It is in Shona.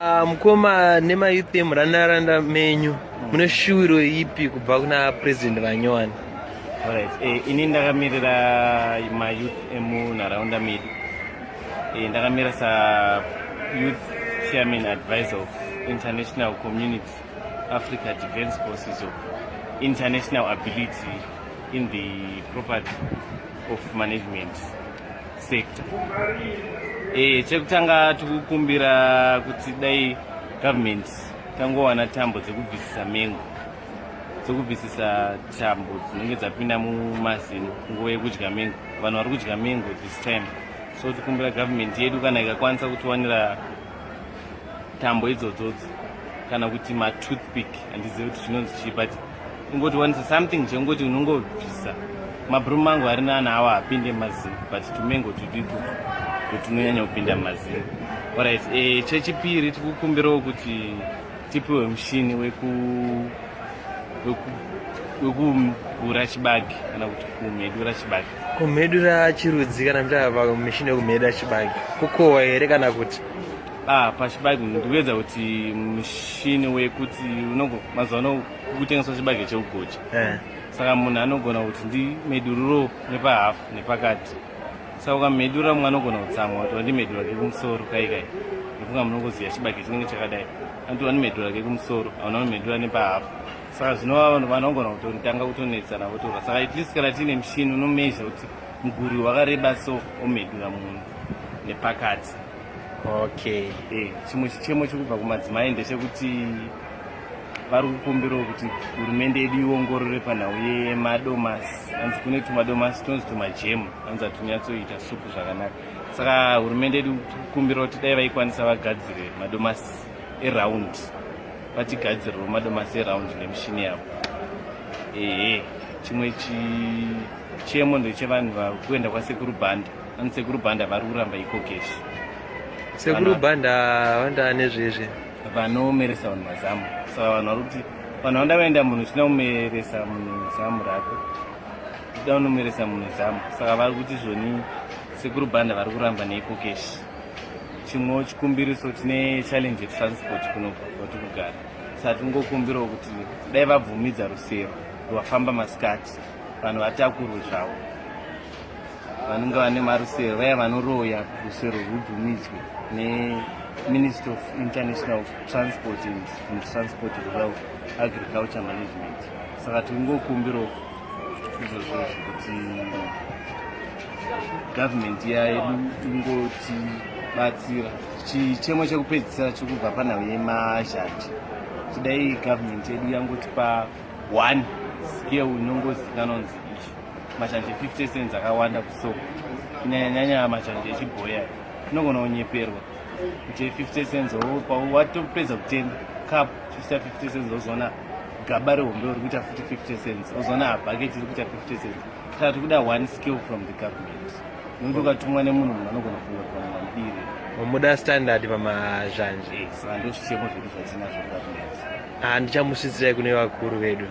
Mukoma nemayouth emurandaranda menyu mune shuviro ipi kubva kuna president vanyowani? Alright, ini ndakamirira mayouth emunharaunda medu. Ndakamira youth chairman advisor of International Community Africa Defense Forces of International Ability in the property of management sector. Chekutanga tikukumbira kuti dai government tangowana tambo dzekubvisisa mengo, dzekubvisisa tambo dzinenge dzapinda mumazino nguva yekudya mengo. Vanhu vari kudya mengo this time, so tikumbira government yedu kana ikakwanisa kutiwanira tambo idzodzodzi kana kuti matoothpick, handizivi kuti zvinonzi chii, but ingotiwanisa something chengoti unongobvisa mabhuru mangu ari nana awa apinde mumazino, but tumengo tudiko tunonyanya kupinda mumazino. Alright, chechipiri tikukumbirawo kuti tipiwe mushini wekugura chibage kana kuti kumhedura chibage. Kumhedura chirudzi kana mtava mushini wekumhedura chibage kukohwa here kana kuti? Pachibage ndikuedza kuti mushini wekuti mazuva kutengeswa chibage cheugocha. Saka munhu anogona kuti ndimheduriro nepahafu nepakati. Saka ukamhedura mumwe anogona kutsamwa kuti wandimhedura kekumusoro kaikai, nefunga munongoziva chibage chinenge chakadai, anoti wandimhedura kekumusoro, hauna kumhedura nepahafu. Saka zvinova vanhu vanogona kutotanga kutonetsana votorwa. Saka at least kana tiine mushini unomezha kuti muguri wakareba so omhedura munhu nepakati. Okay. Chimwe chichemo chekubva kumadzimai ndechekuti vari kukumbirawo kuti hurumende yedu iongorore panhau yemadomasi. Hanzi kune tumadomasi tonzi tumajemu, hanzi hatunyatsoita supu zvakanaka. Saka hurumende yedu tikukumbirawo kuti dai vaikwanisa vagadzire madomasi eraundi, vatigadzirirewo madomasi eraundi nemushini yavo. Chimwe chichemo ndechevanhu vakuenda kwasekuru bhanda. Hanzi sekuru bhanda vari kuramba ikokeshi. Sekuru bhanda wanda nezvezve vanomeresa vanhu mazamu. Saka vanhu vari kuti vanhu vanda vaenda munhu zvina kumeresa munhu zamu rako, zvida unomeresa munhu zamu. Saka vari kuti zvoni sekuru bhanda vari kuramba neikokeshi. Chimwewo chikumbiriso tine challenge yetransport kuno kwatikugara. Saka tingokumbirawo kuti dai vabvumidza rusero rwafamba masikati, vanhu vatakurwe zvavo, vanenge vane marusero vaya vanoroya rusero rwubvumidzwe neMinistry of International Transport and Transport Rural Agriculture Management. Saka tingokumbirawo izvozvozvo kuti government yedu ingotibatsira. Chichemo chekupedzisira chekubva panhau yemazhanje, tidai government yedu yangotipa 1 scale inongozikanwa kunzi ichi mazhanje 50 cents akawanda kusoko, kunyanyanyanya mazhanje echibhoya inogona kunyeperwa kuti 50 cents watopedza kutenga cup chichita 50 cents, ozoona gaba rehombe uri kuita futi 50 cents, ozoona bhaketi iri kuita 50 cents. Saka tikuda 1 scale from the government, nokuti ukatumwa nemunhu anogona kuorwa mudiri muda standard pamazhanje. Saka ndo zvichemo zvedu zvatinazvo government. Ndichamusvitsira kune vakuru vedu.